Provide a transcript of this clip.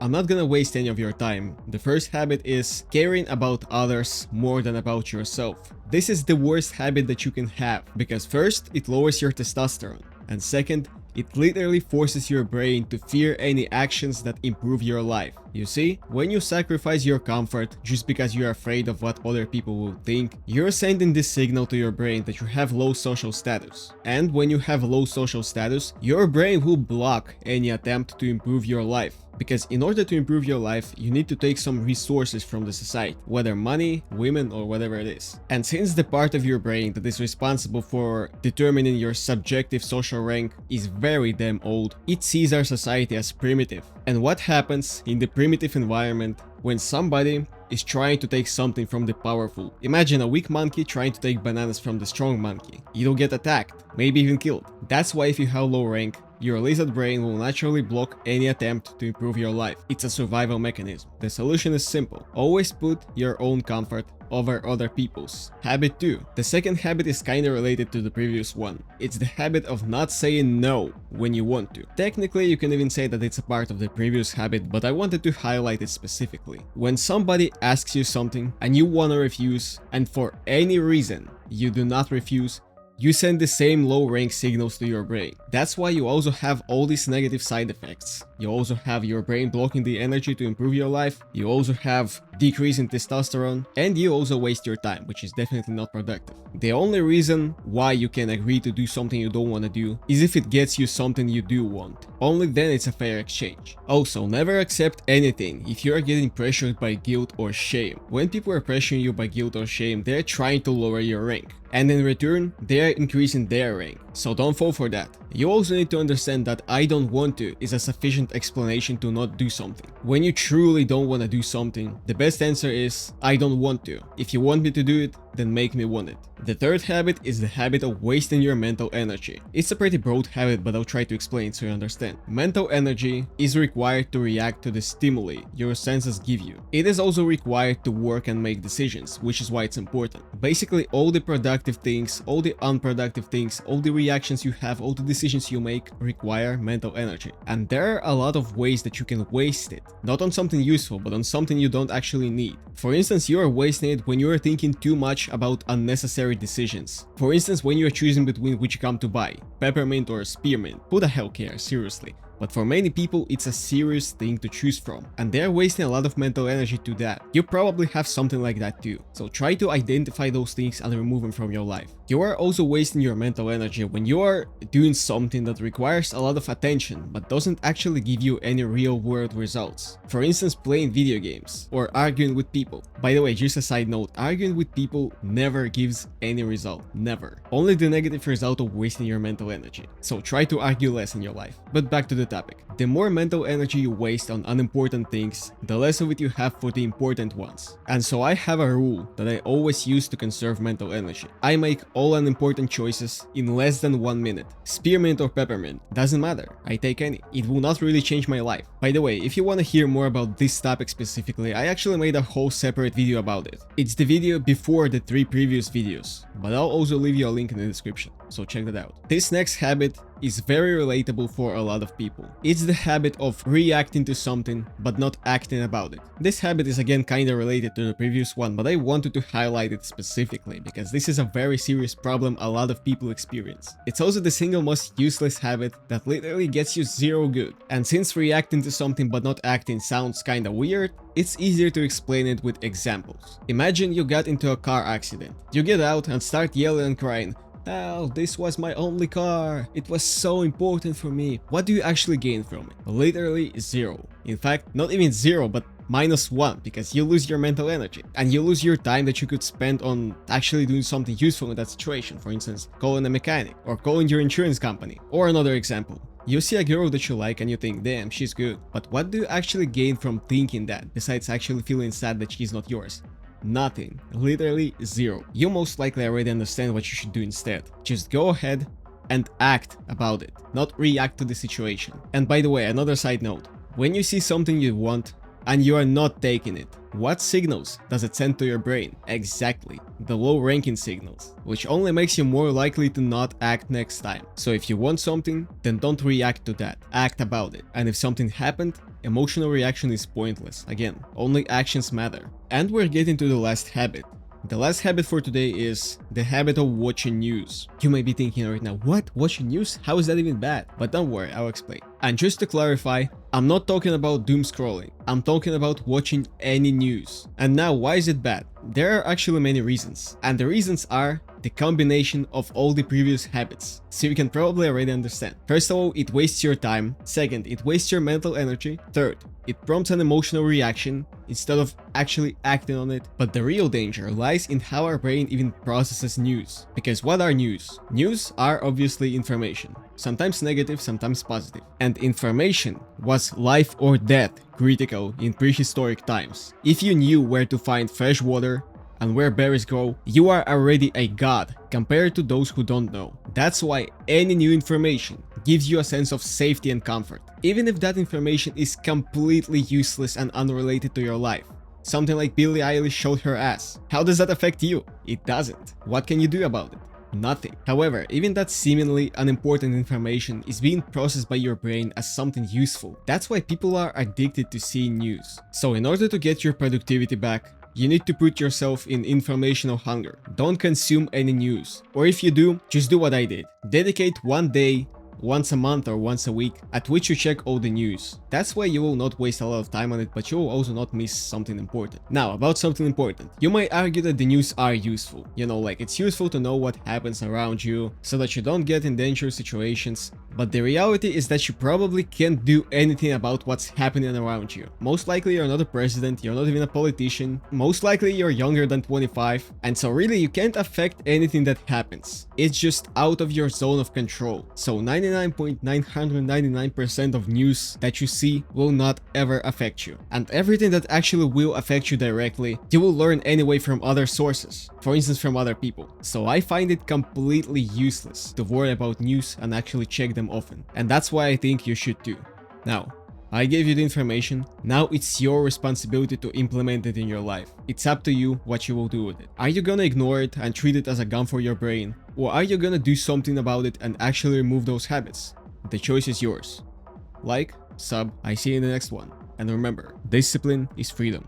I'm not gonna waste any of your time. The first habit is caring about others more than about yourself. This is the worst habit that you can have, because first, it lowers your testosterone, and second, it literally forces your brain to fear any actions that improve your life. You see, when you sacrifice your comfort just because you're afraid of what other people will think, you're sending this signal to your brain that you have low social status. And when you have low social status, your brain will block any attempt to improve your life. Because in order to improve your life, you need to take some resources from the society, whether money, women, or whatever it is. And since the part of your brain that is responsible for determining your subjective social rank is very damn old, it sees our society as primitive. And what happens in the primitive environment when somebody is trying to take something from the powerful? Imagine a weak monkey trying to take bananas from the strong monkey. You'll get attacked, maybe even killed. That's why if you have low rank, your lizard brain will naturally block any attempt to improve your life. It's a survival mechanism. The solution is simple. Always put your own comfort over other people's. Habit 2. The second habit is kinda related to the previous one. It's the habit of not saying no when you want to. Technically, you can even say that it's a part of the previous habit, but I wanted to highlight it specifically. When somebody asks you something and you wanna refuse, and for any reason you do not refuse, you send the same low rank signals to your brain. That's why you also have all these negative side effects. You also have your brain blocking the energy to improve your life, you also have decrease in testosterone, and you also waste your time, which is definitely not productive. The only reason why you can agree to do something you don't want to do is if it gets you something you do want. Only then it's a fair exchange. Also, never accept anything if you are getting pressured by guilt or shame. When people are pressuring you by guilt or shame, they're trying to lower your rank. And in return, they are increasing their rank. So don't fall for that. You also need to understand that "I don't want to" is a sufficient explanation to not do something. When you truly don't want to do something, the best answer is "I don't want to." If you want me to do it, then make me want it. The third habit is the habit of wasting your mental energy. It's a pretty broad habit, but I'll try to explain so you understand. Mental energy is required to react to the stimuli your senses give you. It is also required to work and make decisions, which is why it's important. Basically, all the productive things, all the unproductive things, all the reactions you have, all the decisions you make require mental energy. And there are a lot of ways that you can waste it. Not on something useful, but on something you don't actually need. For instance, you are wasting it when you are thinking too much about unnecessary decisions. For instance, when you are choosing between which gum to buy, peppermint or spearmint. Who the hell cares, seriously? But for many people, it's a serious thing to choose from, and they're wasting a lot of mental energy to that. You probably have something like that too, so try to identify those things and remove them from your life. You are also wasting your mental energy when you are doing something that requires a lot of attention, but doesn't actually give you any real-world results. For instance, playing video games, or arguing with people. By the way, just a side note, arguing with people never gives any result, never. Only the negative result of wasting your mental energy. So try to argue less in your life. But back to the topic. The more mental energy you waste on unimportant things, the less of it you have for the important ones. And so I have a rule that I always use to conserve mental energy. I make all unimportant choices in less than 1 minute. Spearmint or peppermint, doesn't matter. I take any. It will not really change my life. By the way, if you want to hear more about this topic specifically, I actually made a whole separate video about it. It's the video before the 3 previous videos, but I'll also leave you a link in the description, so check that out. This next habit is very relatable for a lot of people. It's the habit of reacting to something but not acting about it. This habit is again kinda related to the previous one, but I wanted to highlight it specifically because this is a very serious problem a lot of people experience. It's also the single most useless habit that literally gets you zero good. And since reacting to something but not acting sounds kinda weird, it's easier to explain it with examples. Imagine you got into a car accident. You get out and start yelling and crying, "Oh, this was my only car. It was so important for me." What do you actually gain from it? Literally zero. In fact, not even zero, but -1, because you lose your mental energy and you lose your time that you could spend on actually doing something useful in that situation. For instance, calling a mechanic or calling your insurance company. Or another example. You see a girl that you like and you think, "Damn, she's good." But what do you actually gain from thinking that, besides actually feeling sad that she's not yours? Nothing. Literally zero. You most likely already understand what you should do instead. Just go ahead and act about it, not react to the situation. And by the way, another side note. When you see something you want and you are not taking it, what signals does it send to your brain? Exactly, the low-ranking signals, which only makes you more likely to not act next time. So if you want something, then don't react to that, act about it. And if something happened, emotional reaction is pointless. Again, only actions matter. And we're getting to the last habit. The last habit for today is the habit of watching news. You may be thinking right now, what? Watching news? How is that even bad? But don't worry, I'll explain. And just to clarify, I'm not talking about doom scrolling. I'm talking about watching any news. And now, why is it bad? There are actually many reasons. And the reasons are the combination of all the previous habits. So you can probably already understand. First of all, it wastes your time. Second, it wastes your mental energy. Third, it prompts an emotional reaction instead of actually acting on it. But the real danger lies in how our brain even processes news. Because what are news? News are obviously information. Sometimes negative, sometimes positive. And information was life or death critical in prehistoric times. If you knew where to find fresh water and where berries grow, you are already a god compared to those who don't know. That's why any new information gives you a sense of safety and comfort, even if that information is completely useless and unrelated to your life. Something like Billie Eilish showed her ass. How does that affect you? It doesn't. What can you do about it? Nothing. However, even that seemingly unimportant information is being processed by your brain as something useful. That's why people are addicted to seeing news. So in order to get your productivity back, you need to put yourself in informational hunger. Don't consume any news. Or if you do, just do what I did. Dedicate one day, once a month or once a week, at which you check all the news. That's why you will not waste a lot of time on it, but you will also not miss something important. Now, about something important. You might argue that the news are useful. You know, like it's useful to know what happens around you so that you don't get in dangerous situations. But the reality is that you probably can't do anything about what's happening around you. Most likely you're not a president, you're not even a politician. Most likely you're younger than 25. And so really you can't affect anything that happens. It's just out of your zone of control. So 99.999% of news that you see will not ever affect you. And everything that actually will affect you directly, you will learn anyway from other sources. For instance, from other people. So I find it completely useless to worry about news and actually check them often. And that's why I think you should too. Now, I gave you the information, now it's your responsibility to implement it in your life. It's up to you what you will do with it. Are you gonna ignore it and treat it as a gun for your brain? Or are you gonna do something about it and actually remove those habits? The choice is yours. Like, sub, I see you in the next one. And remember, discipline is freedom.